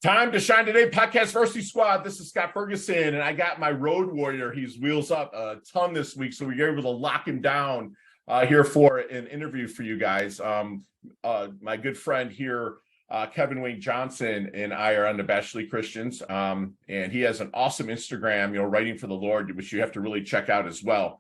Time to shine today, podcast Varsity Squad. This is Scott Ferguson, and I got my road warrior. He's wheels up a ton this week, so we were able to lock him down here for an interview for you guys. My good friend here, Kevin Wayne Johnson, and I are unabashedly Christians, and he has an awesome Instagram, writing for the Lord, which you have to really check out as well.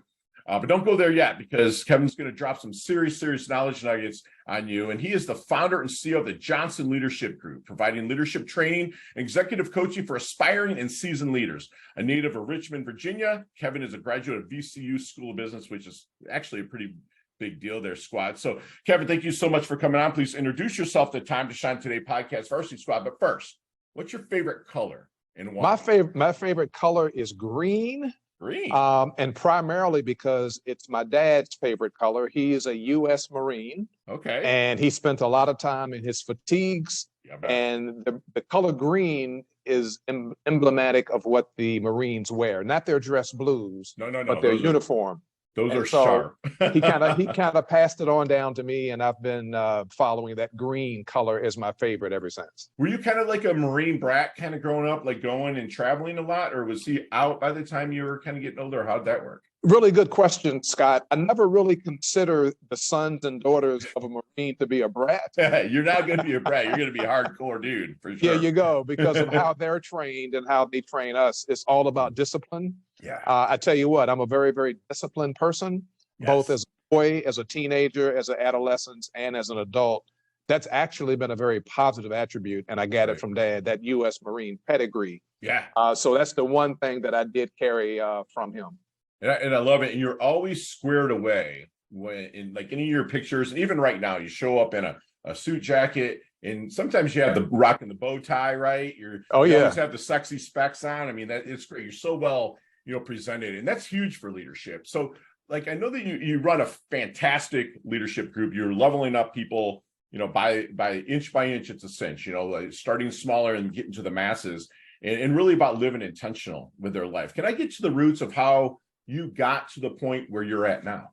But don't go there yet, because Kevin's going to drop some serious knowledge nuggets on you. And he is the founder and CEO of the Johnson Leadership Group, providing leadership training and executive coaching for aspiring and seasoned leaders. A native of Richmond, Virginia, Kevin is a graduate of VCU School of Business, which is actually a pretty big deal there, squad. So, Kevin, thank you so much for coming on. Please introduce yourself to Time to Shine Today podcast Varsity Squad. But first, what's your favorite color and why? My favorite color is green. Green. And primarily because it's my dad's favorite color. He is a U.S. Marine. Okay. And he spent a lot of time in his fatigues. And the color green is emblematic of what the Marines wear. Not their dress blues, but their uniform. Those are sharp. he kind of passed it on down to me, and I've been following that green color as my favorite ever since. Were you kind of like a Marine brat kind of growing up, like going and traveling a lot, or was he out by the time you were kind of getting older? How'd that work? Really good question, Scott. I never really consider the sons and daughters of a Marine to be a brat. You're not going to be a brat. You're going to be a hardcore dude, for sure. Here you go, because of how they're trained and how they train us. It's all about discipline. Yeah. I tell you what, I'm a very, very disciplined person, both as a boy, as a teenager, as an adolescent, and as an adult. That's actually been a very positive attribute, and I got it from Dad, that U.S. Marine pedigree. Yeah. So that's the one thing that I did carry from him. And I love it. And you're always squared away when in like any of your pictures, and even right now, you show up in a suit jacket, and sometimes you have the rocking the bow tie, right? You always have the sexy specs on. I mean, that it's great. You're so well, presented, and that's huge for leadership. So, like, I know that you run a fantastic leadership group. You're leveling up people, by inch, it's a cinch. Like starting smaller and getting to the masses, and really about living intentional with their life. Can I get to the roots of how you got to the point where you're at now?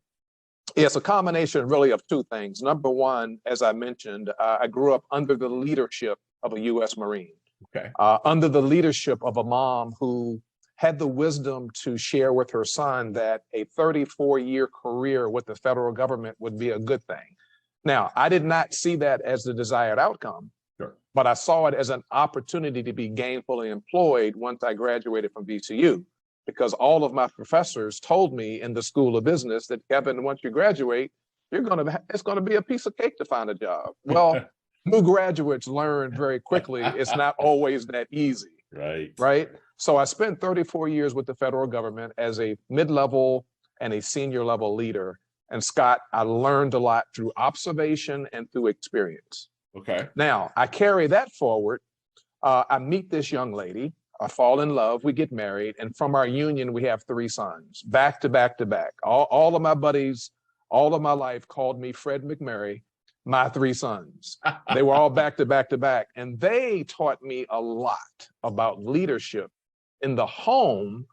It's a combination really of two things. Number one, as I mentioned, I grew up under the leadership of a U.S. Marine. Okay. Under the leadership of a mom who had the wisdom to share with her son that a 34-year career with the federal government would be a good thing. Now, I did not see that as the desired outcome, but I saw it as an opportunity to be gainfully employed once I graduated from VCU. Because all of my professors told me in the School of Business that, Kevin, once you graduate, it's going to be a piece of cake to find a job. Well, new graduates learn very quickly it's not always that easy. Right. So I spent 34 years with the federal government as a mid-level and a senior level leader. And Scott, I learned a lot through observation and through experience. Okay. Now, I carry that forward. I meet this young lady. I fall in love, we get married, and from our union, we have 3 sons, back to back to back. All of my buddies, all of my life called me Fred McMurray, my 3 sons. They were all back to back to back, and they taught me a lot about leadership in the home,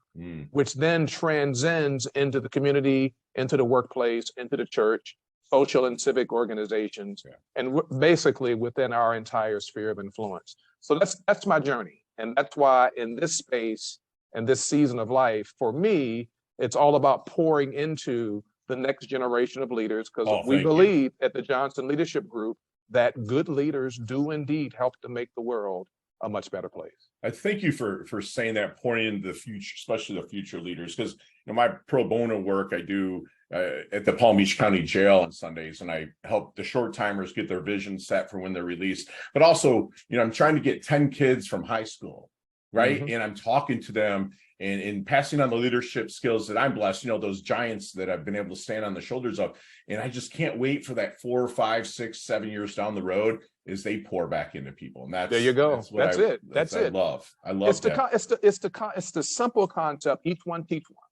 which then transcends into the community, into the workplace, into the church, social and civic organizations, and basically within our entire sphere of influence. So that's my journey. And that's why in this space and this season of life, for me, it's all about pouring into the next generation of leaders, because we believe at the Johnson Leadership Group that good leaders do indeed help to make the world a much better place. I thank you for saying that, pouring into the future, especially the future leaders, because my pro bono work I do at the Palm Beach County Jail on Sundays, and I help the short timers get their vision set for when they're released. But also, I'm trying to get 10 kids from high school, right? And I'm talking to them and passing on the leadership skills that I'm blessed, those giants that I've been able to stand on the shoulders of. And I just can't wait for that 4, 5, 6, 7 years down the road as they pour back into people. And that's, there you go. That's it. I love that. It's the simple concept. Each one teach one.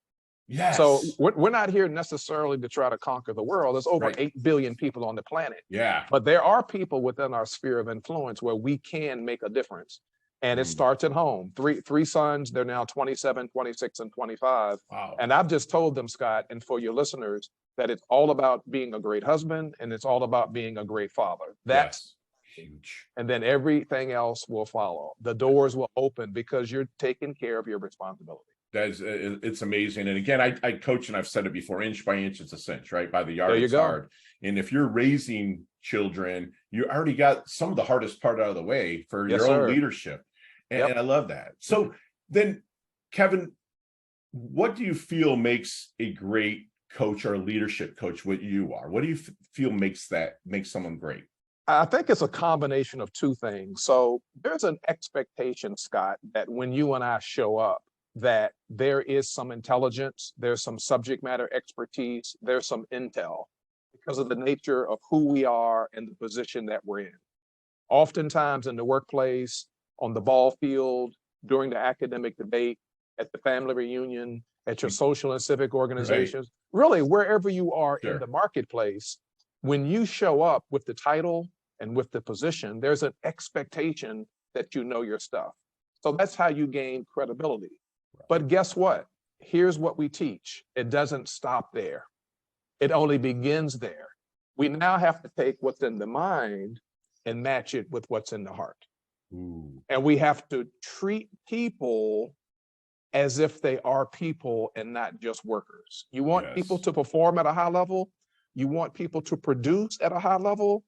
Yes. So we're not here necessarily to try to conquer the world. There's over 8 billion people on the planet. Yeah. But there are people within our sphere of influence where we can make a difference. And it starts at home. Three sons, they're now 27, 26, and 25. Wow. And I've just told them, Scott, and for your listeners, that it's all about being a great husband and it's all about being a great father. That's Huge. And then everything else will follow. The doors will open because you're taking care of your responsibility. It's amazing. And again, I coach, and I've said it before, inch by inch, it's a cinch, right? By the yard, There you it's go. hard. And if you're raising children, you already got some of the hardest part out of the way for Yes, your own sir. leadership. And, Yep. and I love that. So then, Kevin, what do you feel makes a great coach or a leadership coach what you are? What do you feel makes someone great? I think it's a combination of two things. So there's an expectation, Scott, that when you and I show up, that there is some intelligence, there's some subject matter expertise, there's some intel because of the nature of who we are and the position that we're in. Oftentimes in the workplace, on the ball field, during the academic debate, at the family reunion, at your social and civic organizations, really wherever you are in the marketplace, when you show up with the title and with the position, there's an expectation that you know your stuff. So that's how you gain credibility. But guess what? Here's what we teach. It doesn't stop there. It only begins there. We now have to take what's in the mind and match it with what's in the heart. Ooh. And we have to treat people as if they are people and not just workers. You want people to perform at a high level. You want people to produce at a high level.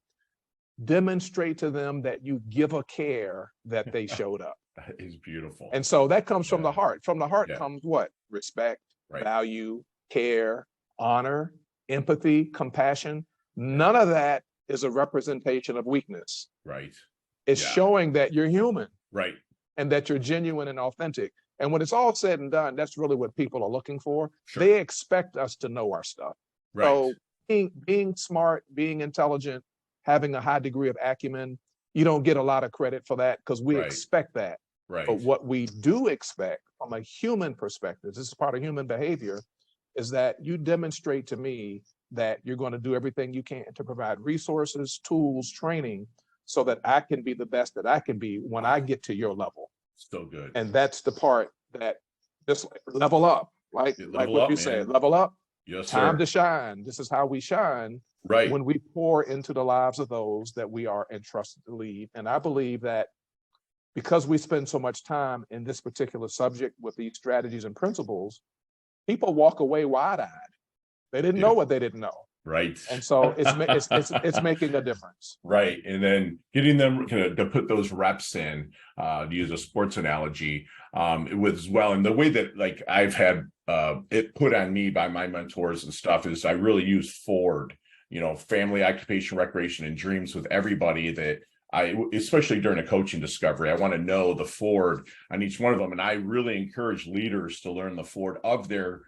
Demonstrate to them that you give a care that they showed up. That is beautiful. And so that comes from the heart. From the heart comes what? Respect, value, care, honor, empathy, compassion. None of that is a representation of weakness. Right. It's showing that you're human. Right. And that you're genuine and authentic. And when it's all said and done, that's really what people are looking for. Sure. They expect us to know our stuff. Right. So being smart, being intelligent, having a high degree of acumen, you don't get a lot of credit for that because we expect that. Right. But what we do expect from a human perspective, this is part of human behavior, is that you demonstrate to me that you're going to do everything you can to provide resources, tools, training, so that I can be the best that I can be when I get to your level. So good. And that's the part that just level up, like what you said, level up. Yes, Time sir. to shine. This is how we shine. Right. When we pour into the lives of those that we are entrusted to lead. And I believe that because we spend so much time in this particular subject with these strategies and principles, people walk away wide-eyed. They didn't know what they didn't know. Right. And so it's making a difference. Right. And then getting them to put those reps in, to use a sports analogy, as well. And the way that like I've had it put on me by my mentors and stuff is I really use Ford, family, occupation, recreation, and dreams with everybody that especially during a coaching discovery, I want to know the Ford on each one of them. And I really encourage leaders to learn the Ford of their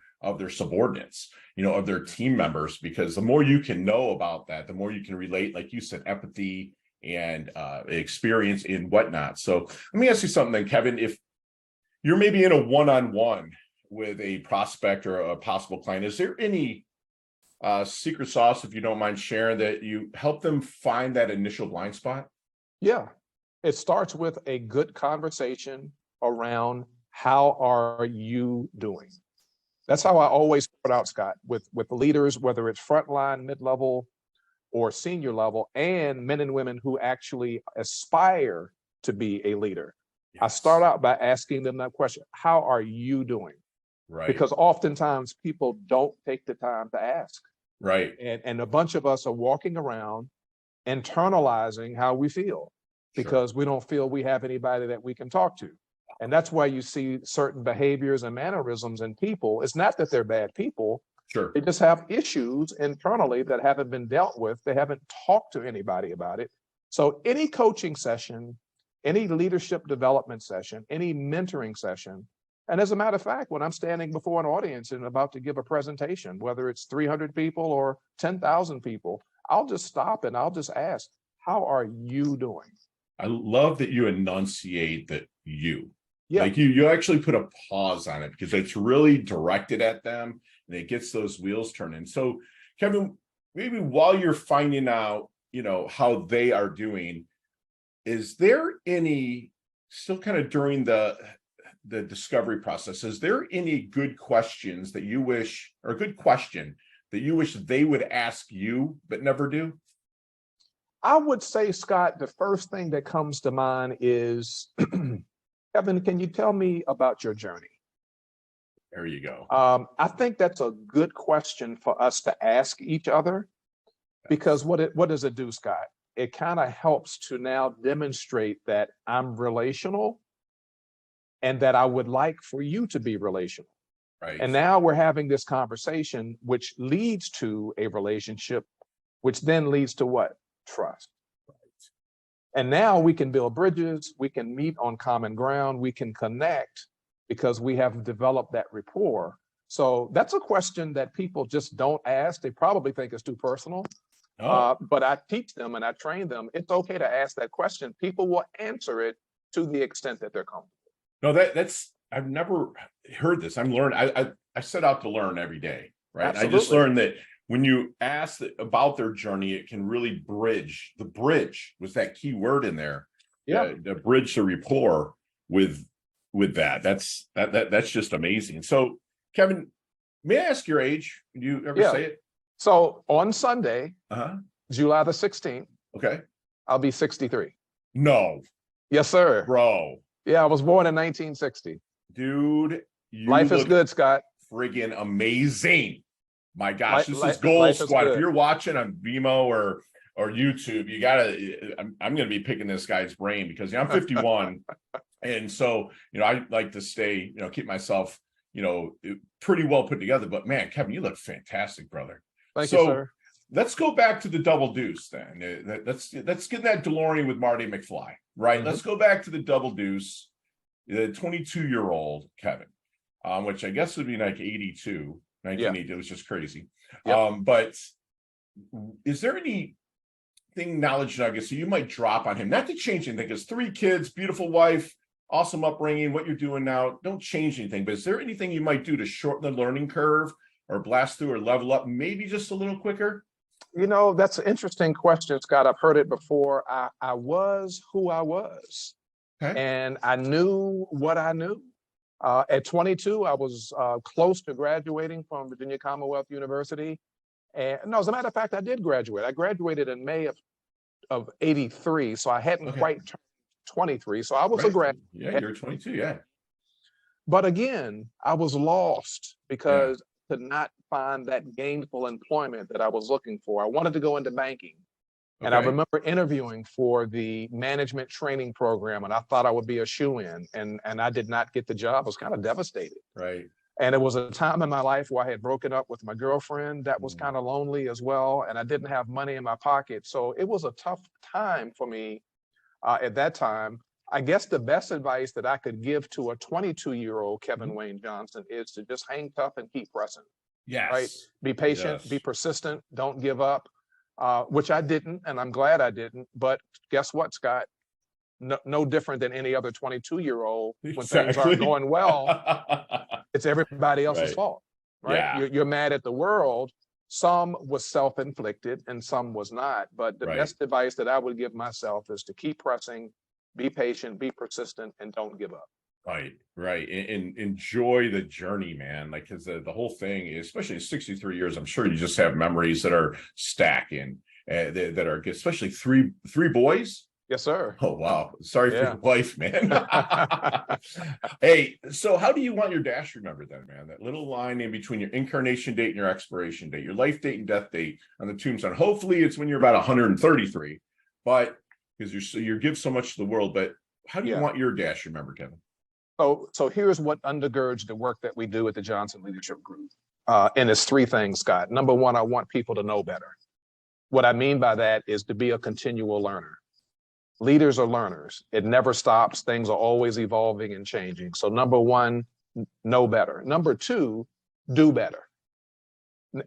subordinates, of their team members, because the more you can know about that, the more you can relate, like you said, empathy and experience and whatnot. So let me ask you something then, Kevin. If you're maybe in a one-on-one with a prospect or a possible client, is there any secret sauce, if you don't mind sharing, that you help them find that initial blind spot? Yeah, it starts with a good conversation around how are you doing? That's how I always start out, Scott, with leaders, whether it's frontline, mid-level, or senior level, and men and women who actually aspire to be a leader. I start out by asking them that question: how are you doing? Right. Because oftentimes people don't take the time to ask. Right. And a bunch of us are walking around internalizing how we feel because we don't feel we have anybody that we can talk to. And that's why you see certain behaviors and mannerisms in people. It's not that they're bad people. Sure. They just have issues internally that haven't been dealt with. They haven't talked to anybody about it. So any coaching session, any leadership development session, any mentoring session, and as a matter of fact, when I'm standing before an audience and about to give a presentation, whether it's 300 people or 10,000 people, I'll just stop and I'll just ask, how are you doing? I love that you enunciate that you. Yeah. Like you actually put a pause on it because it's really directed at them and it gets those wheels turning. So, Kevin, maybe while you're finding out, how they are doing, is there any, still kind of during the discovery process, is there any good questions that you wish, or a good question that you wish they would ask you but never do? I would say, Scott, the first thing that comes to mind is, Kevin, can you tell me about your journey? There you go. I think that's a good question for us to ask each other, because what does it do, Scott? It kind of helps to now demonstrate that I'm relational and that I would like for you to be relational. Right. And now we're having this conversation, which leads to a relationship, which then leads to what? Trust. Right. And now we can build bridges, we can meet on common ground, we can connect because we have developed that rapport. So that's a question that people just don't ask. They probably think it's too personal. Oh. But I teach them and I train them. It's okay to ask that question. People will answer it to the extent that they're comfortable. No, that's I've never heard this. I'm learning. I set out to learn every day, right? Absolutely. I just learned that when you ask about their journey, it can really bridge. The bridge was that key word in there. Yeah. The bridge the rapport with that. That's just amazing. So, Kevin, may I ask your age? Do you ever say it? So on Sunday, Uh-huh. July the 16th, Okay. I'll be 63. No, Yes, sir. bro. Yeah, I was born in 1960. Dude, you Life is look good, Scott. friggin' amazing. My gosh, this is Life Goal is Squad. If good. you're watching on Vimeo or YouTube, you gotta. I'm gonna be picking this guy's brain because I'm 51, and so I like to stay, keep myself, pretty well put together. But man, Kevin, you look fantastic, brother. Thank you, sir. Let's go back to the double deuce then. Let's get that DeLorean with Marty McFly, right? Mhm. Let's go back to the double deuce, the 22-year-old Kevin, which I guess would be like 82, 1980. It was just crazy. Yep. But is there anything knowledge nuggets so you might drop on him? Not to change anything, because 3 kids, beautiful wife, awesome upbringing, what you're doing now, don't change anything. But is there anything you might do to shorten the learning curve or blast through or level up maybe just a little quicker? That's an interesting question, Scott. I've heard it before. I was who I was, Okay. and I knew what I knew. At 22, I was close to graduating from Virginia Commonwealth University. And no, as a matter of fact, I did graduate. I graduated in May of 83, so I hadn't quite turned 23. So I was a graduate. Yeah, you're 22, yeah. But again, I was lost because I could not find that gainful employment that I was looking for. I wanted to go into banking. And I remember interviewing for the management training program, and I thought I would be a shoo-in, and I did not get the job. I was kind of devastated. Right. And it was a time in my life where I had broken up with my girlfriend. That was kind of lonely as well, and I didn't have money in my pocket. So it was a tough time for me at that time. I guess the best advice that I could give to a 22-year-old Kevin Wayne Johnson is to just hang tough and keep pressing. Yes. Right? Be patient, be persistent, don't give up. Which I didn't, and I'm glad I didn't. But guess what, Scott? No different than any other 22-year-old. When things aren't going well, it's everybody else's fault, right? Yeah. You're mad at the world. Some was self-inflicted and some was not. But the best advice that I would give myself is to keep pressing, be patient, be persistent, and don't give up. Right. And enjoy the journey, man. Like, because the whole thing, especially in 63 years, I'm sure you just have memories that are stacking, that are, especially three boys. Yes, sir. Oh, wow. Sorry for your wife, man. Hey, so how do you want your dash remembered then, man? That little line in between your incarnation date and your expiration date, your life date and death date on the tombstone. Hopefully it's when you're about 133, but because you give so much to the world. But how do you want your dash remembered, Kevin? So here's what undergirds the work that we do at the Johnson Leadership Group. And it's 3 things, Scott. Number 1, I want people to know better. What I mean by that is to be a continual learner. Leaders are learners. It never stops. Things are always evolving and changing. So number 1, know better. Number 2, do better.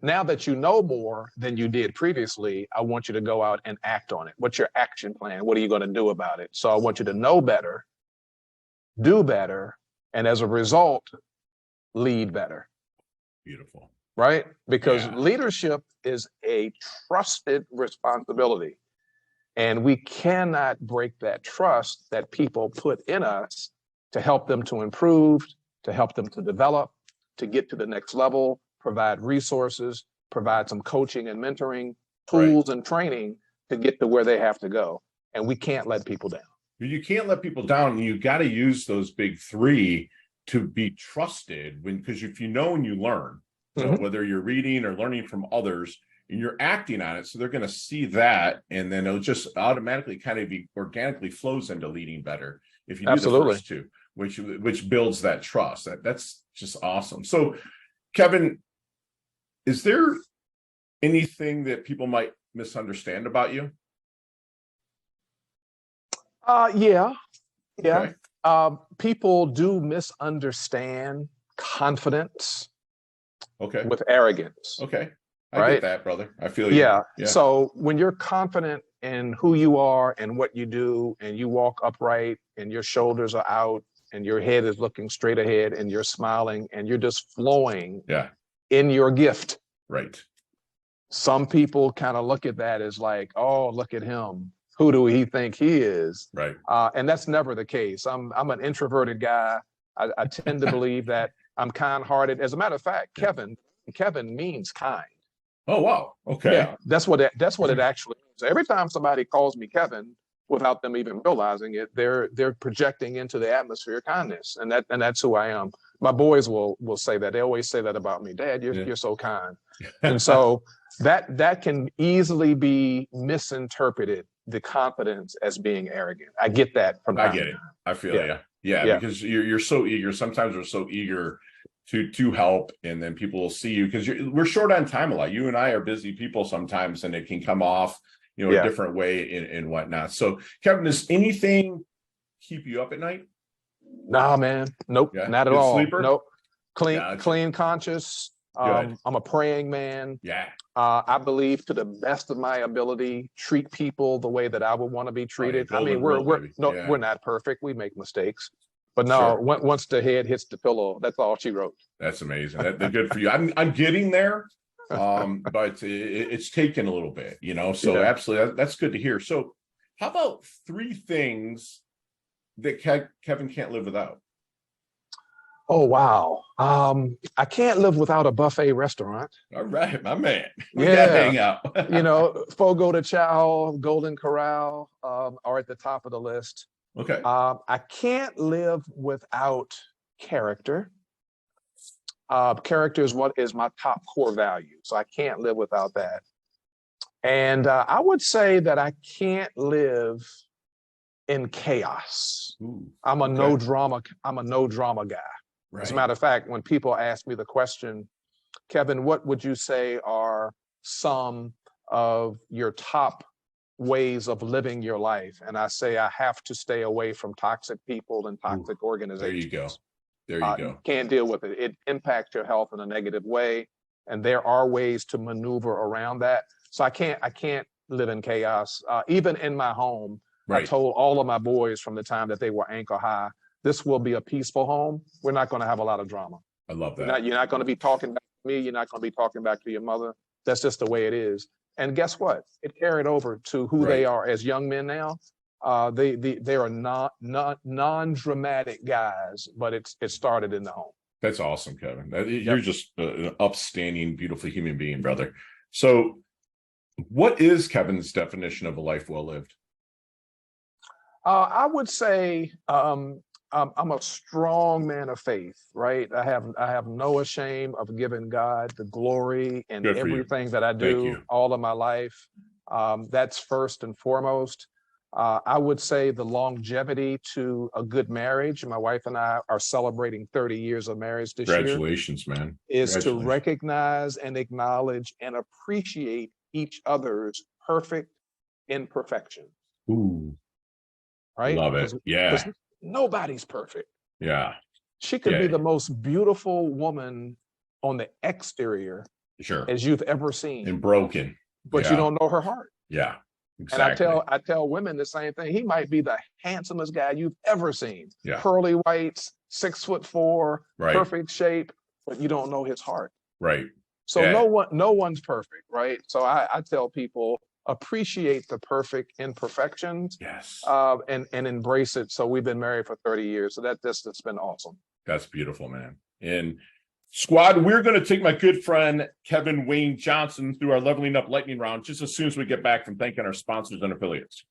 Now that you know more than you did previously, I want you to go out and act on it. What's your action plan? What are you going to do about it? So I want you to know better, do better, and as a result, lead better. Beautiful. Right? Because leadership is a trusted responsibility. And we cannot break that trust that people put in us to help them to improve, to help them to develop, to get to the next level, provide resources, provide some coaching and mentoring, tools and training. to get to where they have to go. And we can't let people down. You can't let people down. You got to use those big three to be trusted because if you know and you learn, whether you're reading or learning from others and you're acting on it, so they're going to see that, and then it'll just automatically kind of be organically flows into leading better if you do the first two, which builds that trust. That's just awesome. So, Kevin, is there anything that people might misunderstand about you? Yeah. Okay. People do misunderstand confidence with arrogance. Okay. I get that, brother. I feel you. Yeah. So when you're confident in who you are and what you do, and you walk upright and your shoulders are out and your head is looking straight ahead and you're smiling and you're just flowing in your gift. Right. Some people kind of look at that as like, oh, look at him. Who do he think he is? Right. And that's never the case. I'm an introverted guy. I tend to believe that I'm kind-hearted. As a matter of fact, Kevin means kind. Oh, wow. Okay. Yeah, that's what it actually means. Every time somebody calls me Kevin, without them even realizing it, they're projecting into the atmosphere kindness, and that's who I am. My boys will say that. They always say that about me. Dad, you're so kind. And so that can easily be misinterpreted, the confidence, as being arrogant. I get that from time. I get it. I feel you. Yeah, because you're so eager. Sometimes we're so eager to help, and then people will see you because we're short on time a lot. You and I are busy people sometimes, and it can come off, a different way and whatnot. So, Kevin, does anything keep you up at night? Nah, man. Nope, not at all. Sleeper? Nope. Clean conscious. I'm a praying man. Yeah. I believe, to the best of my ability, treat people the way that I would want to be treated. I mean, we're not perfect. We make mistakes. But no, once the head hits the pillow, that's all she wrote. That's amazing. That's good for you. I'm getting there, but it's taken a little bit, So absolutely, that's good to hear. So, how about 3 things that Kevin can't live without? Oh, wow. I can't live without a buffet restaurant. All right, my man. We gotta hang out. Fogo de Chao, Golden Corral are at the top of the list. Okay. I can't live without character. Character is what is my top core value. So I can't live without that. And I would say that I can't live in chaos. I'm a no drama guy. Right. As a matter of fact, when people ask me the question, Kevin, what would you say are some of your top ways of living your life? And I say I have to stay away from toxic people and toxic organizations. There you go. Can't deal with it. It impacts your health in a negative way, and there are ways to maneuver around that. So I can't live in chaos. Even in my home, I told all of my boys from the time that they were ankle high, this will be a peaceful home. We're not going to have a lot of drama. I love that. You're not going to be talking back to me. You're not going to be talking back to your mother. That's just the way it is. And guess what? It carried over to who they are as young men now. They are not non-dramatic guys, but it started in the home. That's awesome, Kevin. You're just an upstanding, beautiful human being, brother. So what is Kevin's definition of a life well lived? I would say I'm a strong man of faith, right? I have no shame of giving God the glory in everything that I do all of my life. That's first and foremost. I would say the longevity to a good marriage. My wife and I are celebrating 30 years of marriage this year. Congratulations, man. Is to recognize and acknowledge and appreciate each other's perfect imperfections. Ooh. Right? Love it. Yeah. Nobody's perfect. Yeah. She could be the most beautiful woman on the exterior as you've ever seen. And broken. But you don't know her heart. Yeah. Exactly. And I tell women the same thing. He might be the handsomest guy you've ever seen. Yeah. Pearly whites, 6'4", perfect shape, but you don't know his heart. Right. So no one's perfect, right? So I tell people, appreciate the perfect imperfections, and embrace it. So we've been married for 30 years. So that's been awesome. That's beautiful, man. And Squad, we're going to take my good friend Kevin Wayne Johnson through our leveling up lightning round just as soon as we get back from thanking our sponsors and affiliates.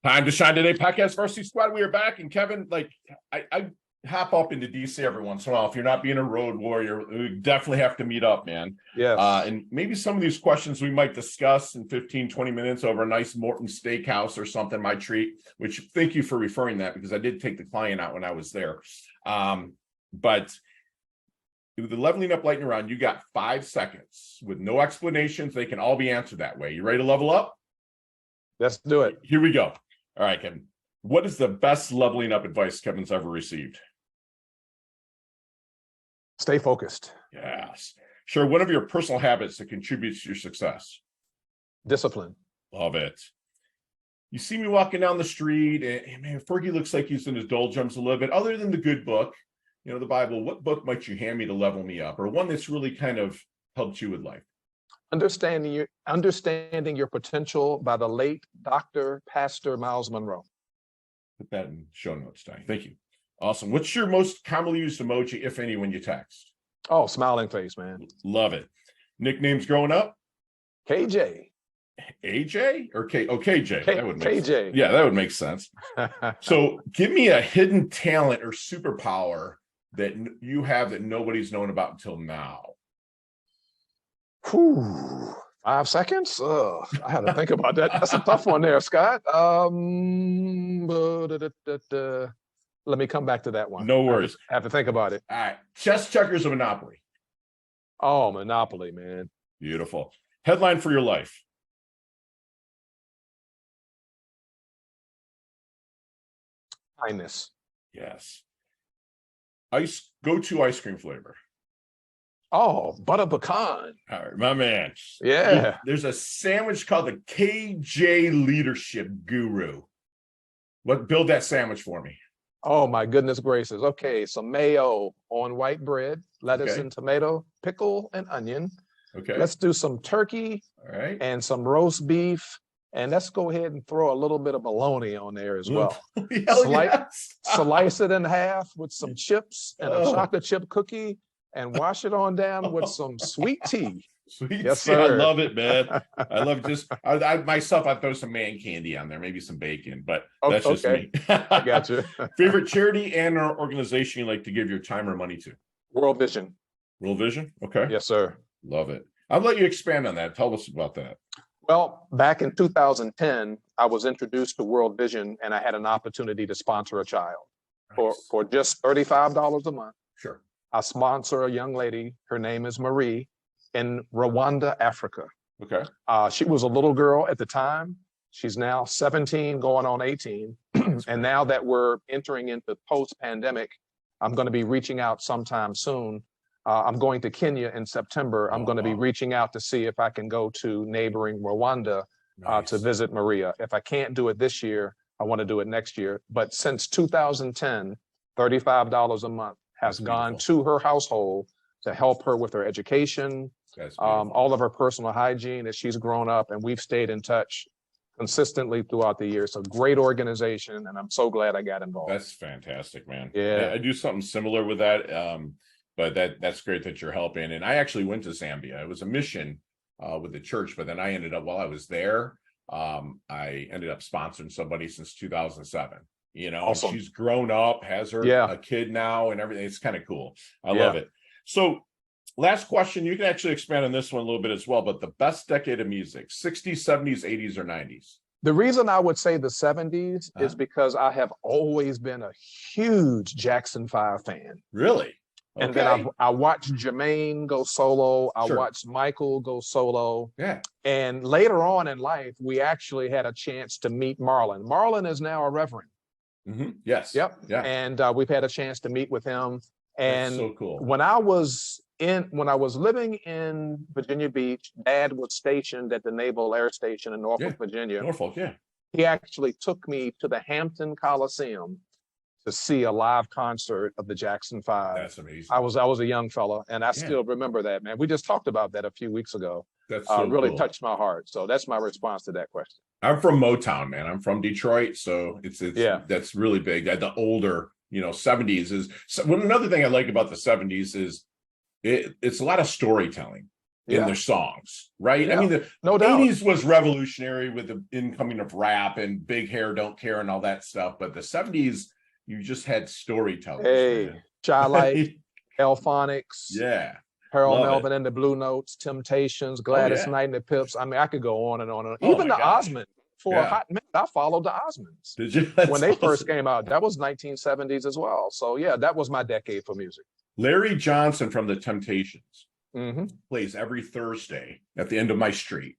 Time to shine today, podcast Varsity Squad. We are back, and Kevin, like I hop up into DC every once in a while. If you're not being a road warrior, we definitely have to meet up, man. Yes. And maybe some of these questions we might discuss in 15, 20 minutes over a nice Morton Steakhouse or something, my treat, which thank you for referring that because I did take the client out when I was there. But with the leveling up lightning round, you got 5 seconds with no explanations. They can all be answered that way. You ready to level up? Let's do it. Here we go. All right, Kevin. What is the best leveling up advice Kevin's ever received? Stay focused. Yes. Share one of your personal habits that contributes to your success. Discipline. Love it. You see me walking down the street, and man, Fergie looks like he's in his doldrums a little bit. Other than the good book, you know, the Bible, what book might you hand me to level me up, or one that's really kind of helped you with life? Understanding your potential by the late Dr. Pastor Miles Monroe. Put that in show notes, Ty. Thank you. Awesome. What's your most commonly used emoji, if any, when you text? Oh, smiling face, man. Love it. Nicknames growing up? KJ. AJ or K? Oh, KJ. That would make KJ. sense. Yeah, that would make sense. So give me a hidden talent or superpower that you have that nobody's known about until now. Whew. 5 seconds? I had to think about that. That's a tough one there, Scott. Let me come back to that one. No worries. I have to think about it. All right. Chess, checkers, or Monopoly? Oh, Monopoly, man. Beautiful. Headline for your life? Kindness. Yes. Go-to ice cream flavor? Oh, butter pecan. All right, my man. Yeah. There's a sandwich called the KJ Leadership Guru. Build that sandwich for me. Oh, my goodness gracious. Okay, some mayo on white bread, lettuce and tomato, pickle and onion. Okay. Let's do some turkey. All right. And some roast beef. And let's go ahead and throw a little bit of bologna on there as well. Slice it in half with some chips and a chocolate chip cookie and wash it on down with some sweet tea. Sweet yes, tea. sir. I love it, man. I love just I myself, I throw some man candy on there, maybe some bacon, but that's just me. I got you. Favorite charity and or organization you like to give your time or money to? World Vision. World Vision? Okay. Yes, sir. Love it. I'll let you expand on that. Tell us about that. Well, back in 2010, I was introduced to World Vision and I had an opportunity to sponsor a child. Nice. For just $35 a month. Sure. I sponsor a young lady. Her name is Marie in Rwanda, Africa. Okay. She was a little girl at the time. She's now 17 going on 18. And now that we're entering into post-pandemic, I'm going to be reaching out sometime soon. I'm going to Kenya in September. I'm going to be reaching out to see if I can go to neighboring Rwanda to visit Maria. If I can't do it this year, I want to do it next year. But since 2010, $35 a month has gone to her household to help her with her education, all of her personal hygiene as she's grown up. And we've stayed in touch consistently throughout the year. It's a great organization, and I'm so glad I got involved. That's fantastic, man. Yeah. I do something similar with that. But that's great that you're helping. And I actually went to Zambia. It was a mission with the church, but then I ended up, while I was there, I ended up sponsoring somebody since 2007. You know, awesome. She's grown up, has her a kid now and everything. It's kind of cool. I love it. So last question, you can actually expand on this one a little bit as well, but the best decade of music, 60s, 70s, 80s, or 90s? The reason I would say the 70s is because I have always been a huge Jackson 5 fan. Really? And then I watched Jermaine go solo. I watched Michael go solo. Yeah. And later on in life, we actually had a chance to meet Marlon. Marlon is now a reverend. Mm-hmm. Yes. Yep. Yeah. And we've had a chance to meet with him. And that's so cool. When I was living in Virginia Beach, Dad was stationed at the Naval Air Station in Norfolk, Virginia. Norfolk, yeah. He actually took me to the Hampton Coliseum to see a live concert of the Jackson 5. That's amazing. I was a young fella, and I still remember that, man. We just talked about that a few weeks ago. That's so really cool. Touched my heart. So that's my response to that question. I'm from Motown, man. I'm from Detroit, so it's that's really big. The older 70s is another thing I like about the 70s is it's a lot of storytelling in their songs, right? I mean, the no doubt. 80s was revolutionary with the incoming of rap and big hair, don't care, and all that stuff. But the 70s, you just had storytelling. Hey, Chi-Light, Elphonics, Harold Melvin and the Blue Notes, Temptations, Gladys Knight and the Pips. I mean, I could go on and on and on. Even the Osmonds. For a hot minute, I followed the Osmonds. Did you? When they first came out, that was 1970s as well. So yeah, that was my decade for music. Larry Johnson from the Temptations plays every Thursday at the end of my street.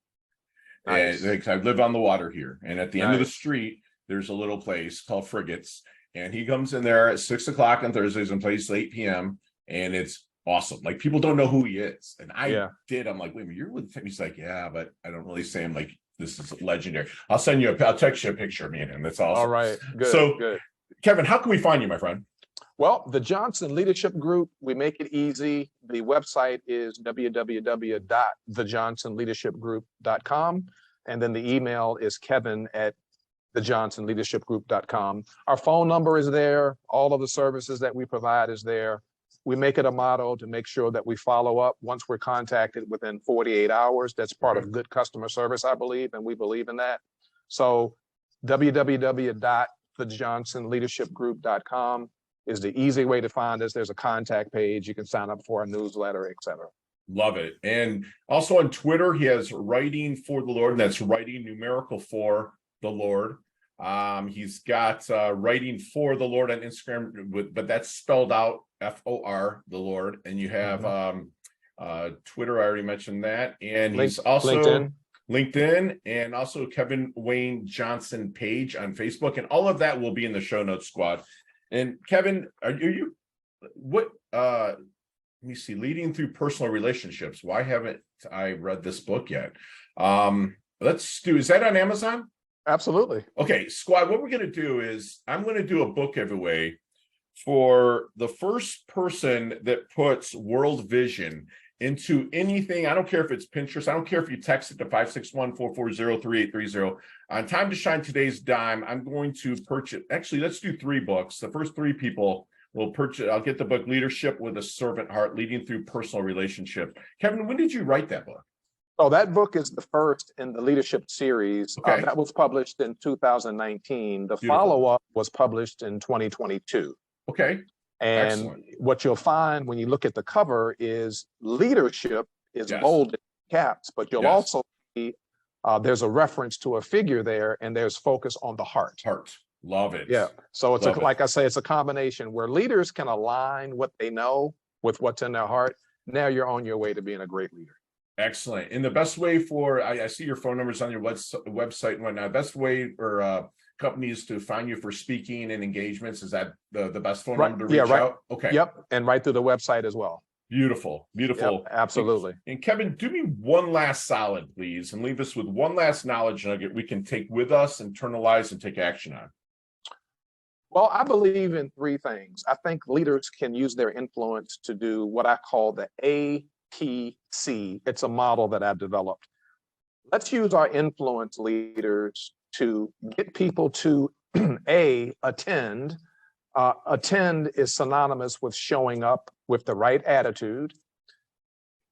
Nice. And I live on the water here, and at the end of the street, there's a little place called Frigates, and he comes in there at 6 o'clock on Thursdays and plays 8 p.m. and it's awesome. Like, people don't know who he is, and I did. I'm like, wait a minute, you're with him? He's like, yeah, but I don't really say him. Like, this is legendary. I'll text you a picture of me and him. That's awesome. All right, good. So, good. Kevin, how can we find you, my friend? Well, the Johnson Leadership Group, we make it easy. The website is www.thejohnsonleadershipgroup.com. And then the email is kevin@thejohnsonleadershipgroup.com. Our phone number is there. All of the services that we provide is there. We make it a motto to make sure that we follow up once we're contacted within 48 hours. That's part of good customer service, I believe, and we believe in that. So www.thejohnsonleadershipgroup.com is the easy way to find us. There's a contact page. You can sign up for our newsletter, etc. Love it. And also on Twitter, he has Writing for the Lord, and that's writing numerical for the Lord. He's got Writing for the Lord on Instagram, but that's spelled out FOR, the Lord. And you have Twitter, I already mentioned that. And he's also LinkedIn, and also Kevin Wayne Johnson page on Facebook. And all of that will be in the show notes, squad. And Kevin, let me see, Leading Through Personal Relationships. Why haven't I read this book yet? Is that on Amazon? Absolutely. Okay, squad, what we're going to do is I'm going to do a book giveaway for the first person that puts world vision into anything. I don't care if it's Pinterest. I don't care if you text it to 561-440-3830. On Time to Shine Today's Dime, I'm going to purchase. Actually, let's do 3 books. The first 3 people will purchase. I'll get the book Leadership with a Servant Heart, Leading Through Personal Relationships. Kevin, when did you write that book? Oh, that book is the first in the leadership series. Okay. That was published in 2019. The follow-up was published in 2022. Okay. And excellent. What you'll find when you look at the cover is leadership is bold in caps, but you'll also see there's a reference to a figure there, and there's focus on the heart. Heart. Love it. Yeah. So it's like I say, it's a combination where leaders can align what they know with what's in their heart. Now you're on your way to being a great leader. Excellent. And the best way for, I see your phone numbers on your website and whatnot. Best way for companies to find you for speaking and engagements, is that the best phone number to reach out? Okay. Yep. And right through the website as well. Beautiful. Beautiful. Yep, absolutely. And Kevin, do me one last solid, please, and leave us with one last knowledge nugget we can take with us, internalize, and take action on. Well, I believe in 3 things. I think leaders can use their influence to do what I call the APC. It's a model that I've developed. Let's use our influence leaders to get people to attend. Attend is synonymous with showing up with the right attitude.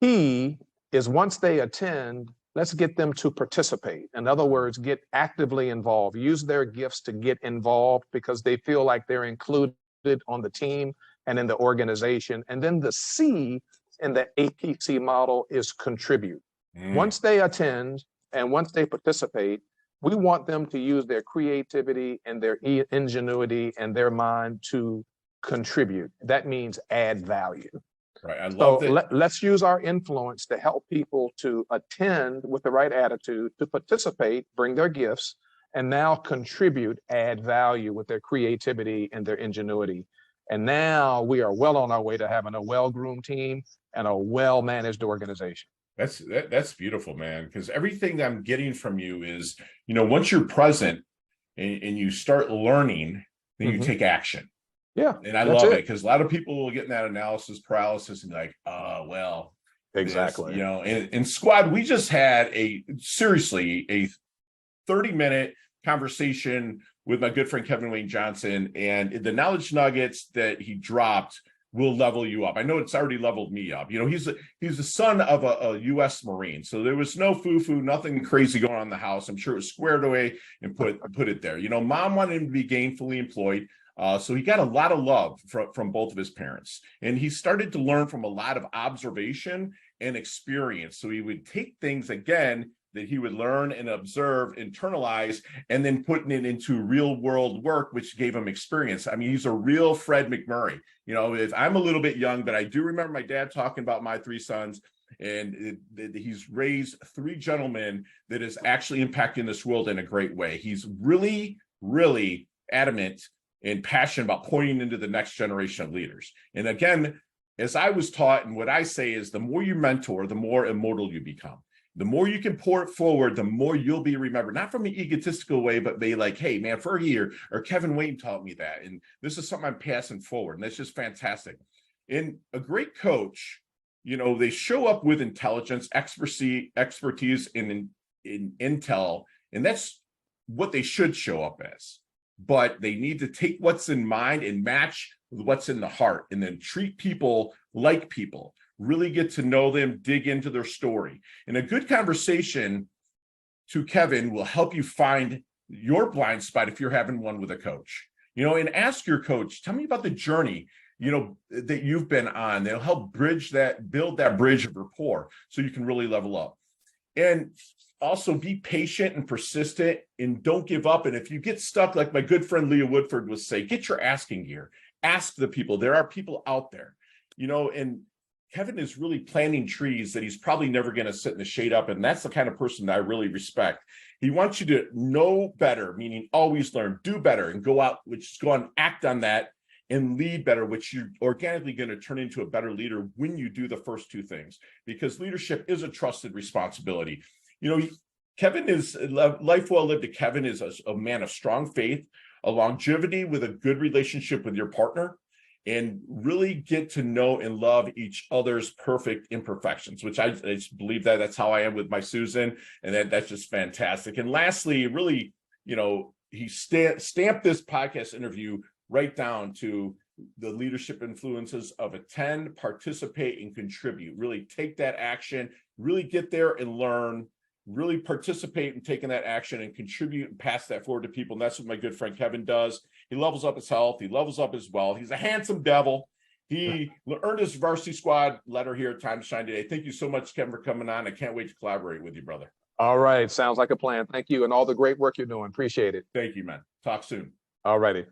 P is once they attend, let's get them to participate. In other words, get actively involved, use their gifts to get involved because they feel like they're included on the team and in the organization. And then the C in the APC model is contribute. Once they attend and once they participate, we want them to use their creativity and their ingenuity and their mind to contribute. That means add value. Right. I love that. Let's use our influence to help people to attend with the right attitude, to participate, bring their gifts, and now contribute, add value with their creativity and their ingenuity. And now we are well on our way to having a well-groomed team and a well-managed organization. That's beautiful, man, because everything that I'm getting from you is, once you're present and you start learning, then you take action. Yeah. And I love it because a lot of people will get in that analysis paralysis and be like, well, exactly. This, and squad, we just had a 30-minute conversation with my good friend Kevin Wayne Johnson, and the knowledge nuggets that he dropped will level you up. I know it's already leveled me up. You know, he's the son of a U.S. Marine, so there was no foo-foo, nothing crazy going on in the house. I'm sure it was squared away and put it there. You know, mom wanted him to be gainfully employed. So he got a lot of love from both of his parents, and he started to learn from a lot of observation and experience. So he would take things again that he would learn and observe, internalize, and then putting it into real world work, which gave him experience. I mean, he's a real Fred McMurray. You know, if I'm a little bit young, but I do remember my dad talking about my three sons, and he's raised three gentlemen that is actually impacting this world in a great way. He's really, really adamant and passionate about pointing into the next generation of leaders. And again, as I was taught, and what I say is the more you mentor, the more immortal you become. The more you can pour it forward, the more you'll be remembered, not from an egotistical way, but be like, hey, man, Fergie or Kevin Wayne taught me that. And this is something I'm passing forward. And that's just fantastic. And a great coach, you know, they show up with intelligence, expertise in intel, and that's what they should show up as. But they need to take what's in mind and match with what's in the heart, and then treat people like people. Really get to know them, dig into their story. And a good conversation to Kevin will help you find your blind spot if you're having one with a coach. You know, and ask your coach, tell me about the journey, you know, that you've been on. They'll help build that bridge of rapport so you can really level up. And also be patient and persistent, and don't give up. And if you get stuck, like my good friend Leah Woodford would say, get your asking gear. Ask the people. There are people out there, you know, and Kevin is really planting trees that he's probably never going to sit in the shade up. And that's the kind of person that I really respect. He wants you to know better, meaning always learn, do better, and go out, which is go and act on that, and lead better, which you're organically going to turn into a better leader when you do the first two things, because leadership is a trusted responsibility. You know, Kevin is life well lived. Kevin is a man of strong faith, a longevity with a good relationship with your partner, and really get to know and love each other's perfect imperfections, which I just believe that's how I am with my Susan. And that's just fantastic. And lastly, really, you know, he stamped this podcast interview right down to the leadership influences of attend, participate, and contribute. Really take that action, really get there and learn, really participate in taking that action and contribute and pass that forward to people. And that's what my good friend Kevin does. He levels up his health. He levels up his wealth. He's a handsome devil. He earned his varsity squad letter here at Time to Shine today. Thank you so much, Kevin, for coming on. I can't wait to collaborate with you, brother. All right. Sounds like a plan. Thank you. And all the great work you're doing. Appreciate it. Thank you, man. Talk soon. All righty.